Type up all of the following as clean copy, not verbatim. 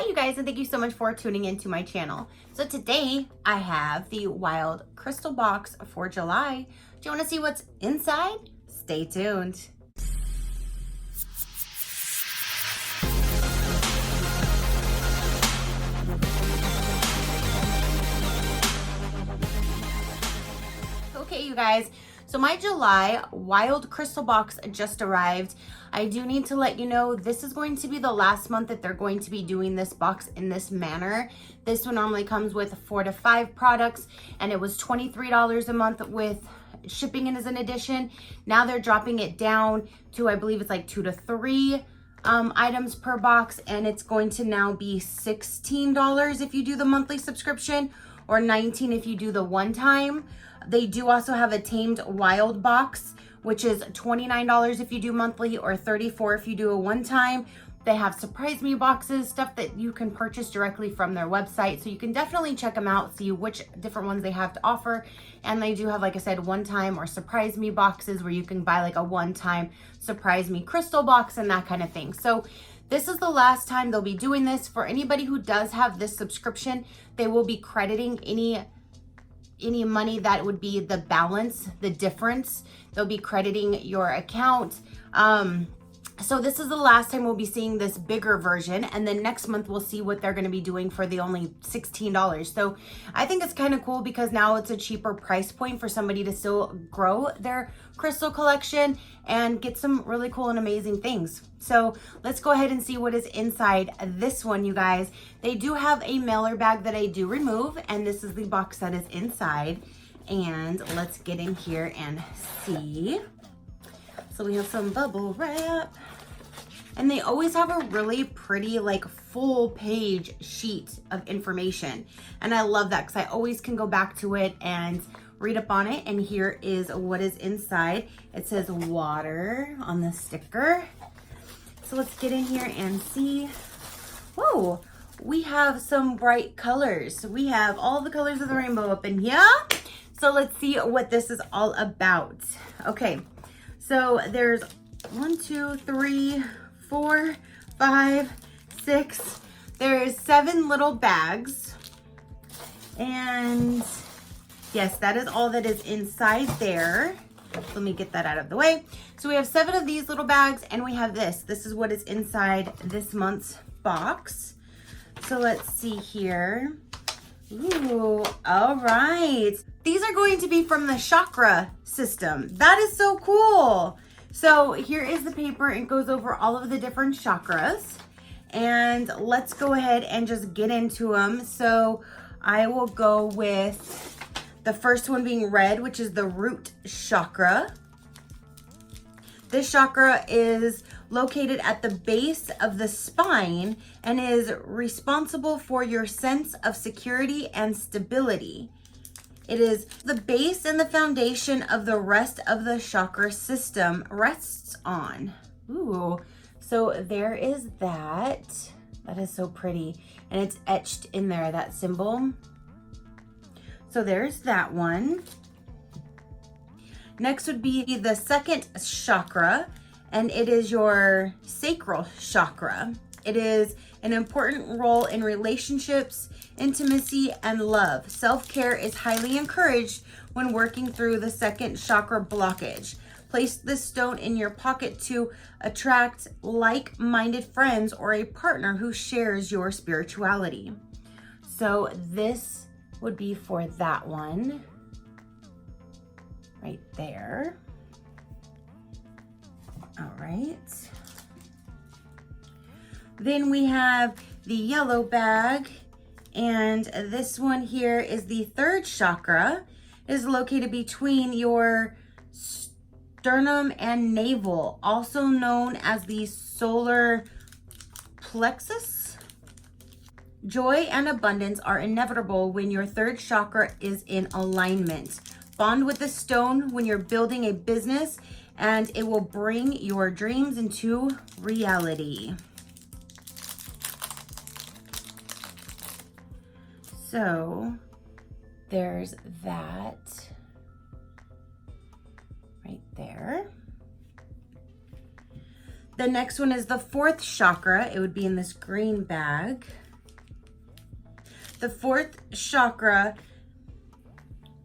Hi you guys, and thank you so much for tuning into my channel. So today I have the Wild Crystal box for July. Do you want to see what's inside? Stay tuned. Okay you guys, so my July Wild Crystal box just arrived. I do need to let you know this is going to be the last month that they're going to be doing this box in this manner. This one normally comes with 4 to 5 products and it was $23 a month with shipping in as an addition. Now they're dropping it down to, I believe it's like 2 to 3 items per box, and it's going to now be $16 if you do the monthly subscription or $19 if you do the one time. They do also have a Tamed Wild box, which is $29 if you do monthly or $34 if you do a one time. They have surprise me boxes, stuff that you can purchase directly from their website. So you can definitely check them out, see which different ones they have to offer. And they do have, like I said, one time or surprise me boxes where you can buy like a one time surprise me crystal box and that kind of thing. So this is the last time they'll be doing this. For anybody who does have this subscription, they will be crediting any money that would be the balance, the difference. They'll be crediting your account. So this is the last time we'll be seeing this bigger version, and then next month we'll see what they're going to be doing for the only $16. So I think it's kind of cool because now it's a cheaper price point for somebody to still grow their crystal collection and get some really cool and amazing things. So let's go ahead and see what is inside this one, you guys. They do have a mailer bag that I do remove, and this is the box that is inside. And let's get in here and see. So we have some bubble wrap, and they always have a really pretty like full page sheet of information. And I love that because I always can go back to it and read up on it. And here is what is inside. It says water on the sticker. So let's get in here and see. Whoa, we have some bright colors. We have all the colors of the rainbow up in here. So let's see what this is all about. Okay. So there's 1, 2, 3, 4, 5, 6. There's 7 little bags. And yes, that is all that is inside there. Let me get that out of the way. So we have 7 of these little bags, and we have this. This is what is inside this month's box. So let's see here. Ooh, all right. These are going to be from the chakra system. That is so cool. So here is the paper. It goes over all of the different chakras. And let's go ahead and just get into them. So I will go with the first one being red, which is the root chakra. This chakra is located at the base of the spine and is responsible for your sense of security and stability. It is the base and the foundation of the rest of the chakra system rests on. Ooh, so there is that. That is so pretty. And it's etched in there, that symbol. So there's that one. Next would be the second chakra, and it is your sacral chakra. It is an important role in relationships, intimacy, and love. Self-care is highly encouraged when working through the second chakra blockage. Place this stone in your pocket to attract like-minded friends or a partner who shares your spirituality. So this would be for that one right there. All right. Then we have the yellow bag, and this one here is the third chakra. It is located between your sternum and navel, also known as the solar plexus. Joy and abundance are inevitable when your third chakra is in alignment. Bond with the stone when you're building a business, and it will bring your dreams into reality. So there's that right there. The next one is the fourth chakra. It would be in this green bag. The fourth chakra,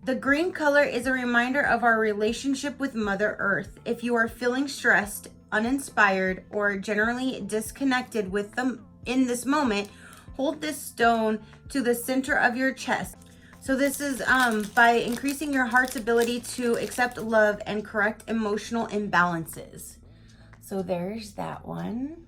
the green color is a reminder of our relationship with Mother Earth. If you are feeling stressed, uninspired, or generally disconnected with them in this moment, hold this stone to the center of your chest. So this is by increasing your heart's ability to accept love and correct emotional imbalances. So there's that one.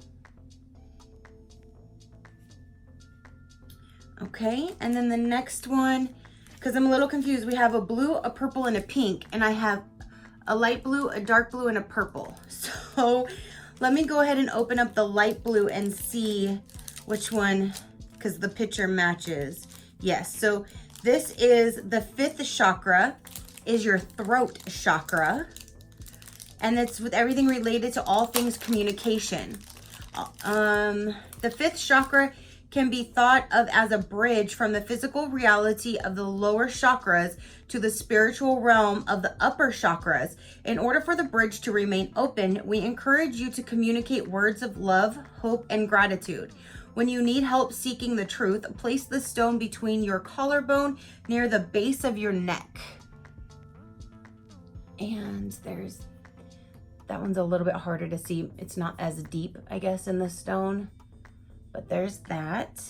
Okay, and then the next one, because I'm a little confused, we have a blue, a purple, and a pink, and I have a light blue, a dark blue, and a purple. So let me go ahead and open up the light blue and see which one, because the picture matches. Yes, so this is the fifth chakra, is your throat chakra, and it's with everything related to all things communication. The fifth chakra can be thought of as a bridge from the physical reality of the lower chakras to the spiritual realm of the upper chakras. In order for the bridge to remain open, we encourage you to communicate words of love, hope, and gratitude. When you need help seeking the truth, place the stone between your collarbone near the base of your neck. And there's, that one's a little bit harder to see. It's not as deep, I guess, in the stone. But there's that.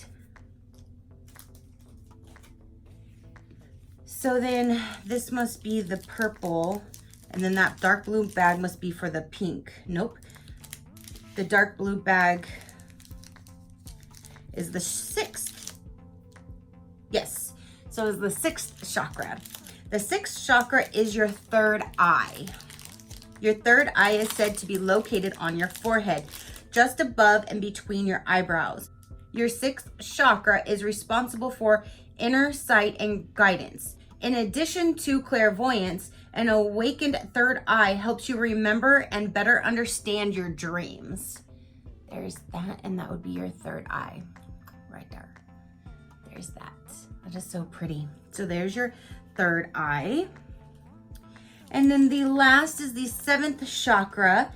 So then this must be the purple, and then that dark blue bag must be for the pink. Nope. The dark blue bag is the sixth. Yes. So it's the sixth chakra. The sixth chakra is your third eye. Your third eye is said to be located on your forehead, just above and between your eyebrows. Your sixth chakra is responsible for inner sight and guidance. In addition to clairvoyance, an awakened third eye helps you remember and better understand your dreams. There's that, and that would be your third eye right there. There's that. That is so pretty. So there's your third eye. And then the last is the seventh chakra,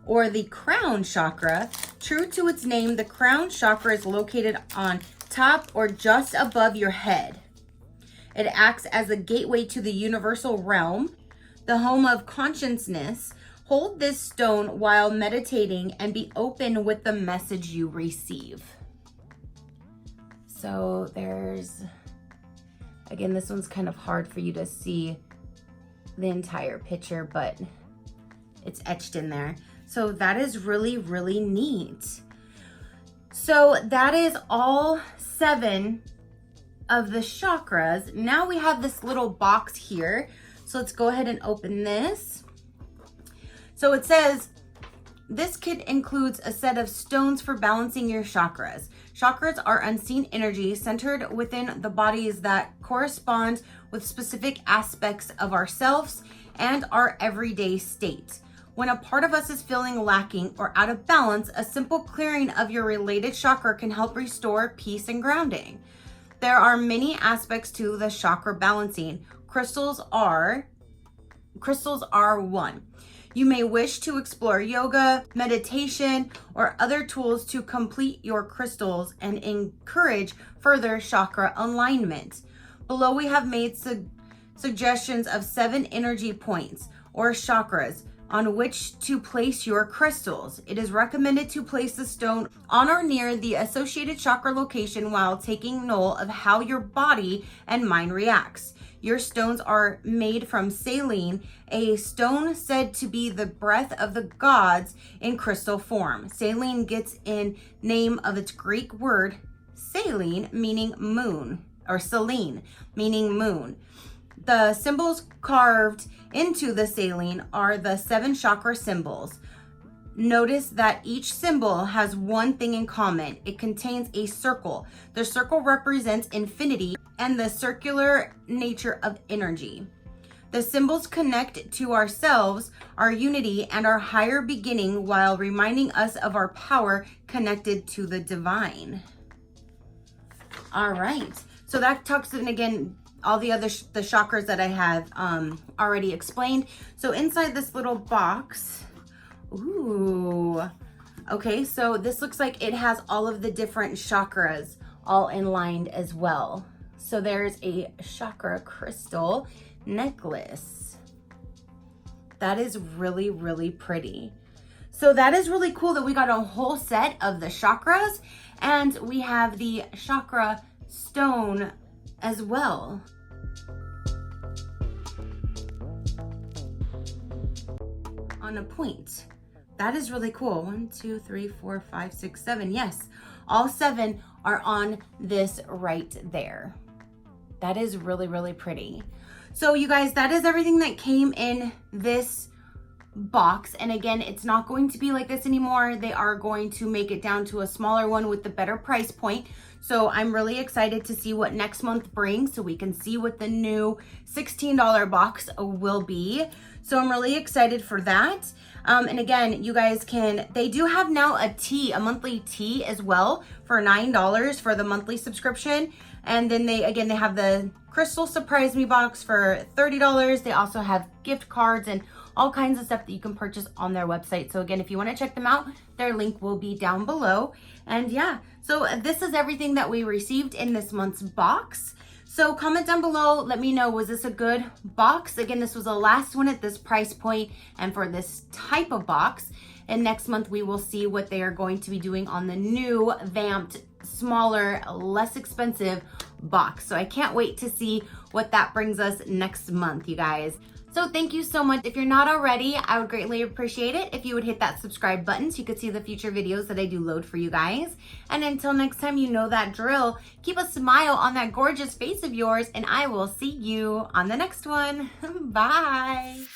or the crown chakra. True to its name, the crown chakra is located on top or just above your head. It acts as a gateway to the universal realm, the home of consciousness. Hold this stone while meditating and be open with the message you receive. So there's, again, this one's kind of hard for you to see the entire picture, but it's etched in there. So that is really, really neat. So that is all 7 of the chakras. Now we have this little box here. So let's go ahead and open this. So it says, this kit includes a set of stones for balancing your chakras. Chakras are unseen energy centered within the bodies that correspond with specific aspects of ourselves and our everyday state. When a part of us is feeling lacking or out of balance, a simple clearing of your related chakra can help restore peace and grounding. There are many aspects to the chakra balancing. Crystals are one. You may wish to explore yoga, meditation, or other tools to complete your crystals and encourage further chakra alignment. Below we have made suggestions of 7 energy points or chakras on which to place your crystals. It is recommended to place the stone on or near the associated chakra location while taking note of how your body and mind reacts. Your stones are made from saline, a stone said to be the breath of the gods in crystal form. Saline gets in name of its Greek word saline, meaning moon, or Selene, meaning moon. The symbols carved into the saline are the 7 chakra symbols. Notice that each symbol has one thing in common. It contains a circle. The circle represents infinity and the circular nature of energy. The symbols connect to ourselves, our unity, and our higher beginning while reminding us of our power connected to the divine. All right, so that tucks in again all the other the chakras that I have already explained. So inside this little box, ooh, okay, so this looks like it has all of the different chakras all in lined as well. So there's a chakra crystal necklace. That is really, really pretty. So that is really cool that we got a whole set of the chakras, and we have the chakra stone as well. On a point. That is really cool. 1, 2, 3, 4, 5, 6, 7. Yes, all 7 are on this right there. That is really, really pretty. So you guys, that is everything that came in this box. And again, it's not going to be like this anymore. They are going to make it down to a smaller one with the better price point. So I'm really excited to see what next month brings, so we can see what the new $16 box will be. So I'm really excited for that. And again, you guys they do have now a monthly tea as well for $9 for the monthly subscription. And then they have the Crystal Surprise Me box for $30. They also have gift cards and all kinds of stuff that you can purchase on their website. So again, if you want to check them out, their link will be down below. And yeah, so this is everything that we received in this month's box. So comment down below, let me know, was this a good box? Again, this was the last one at this price point and for this type of box. And next month we will see what they are going to be doing on the new vamped, smaller, less expensive box. So I can't wait to see what that brings us next month, you guys. So thank you so much. If you're not already, I would greatly appreciate it if you would hit that subscribe button so you could see the future videos that I do load for you guys. And until next time, you know that drill. Keep a smile on that gorgeous face of yours, and I will see you on the next one. Bye.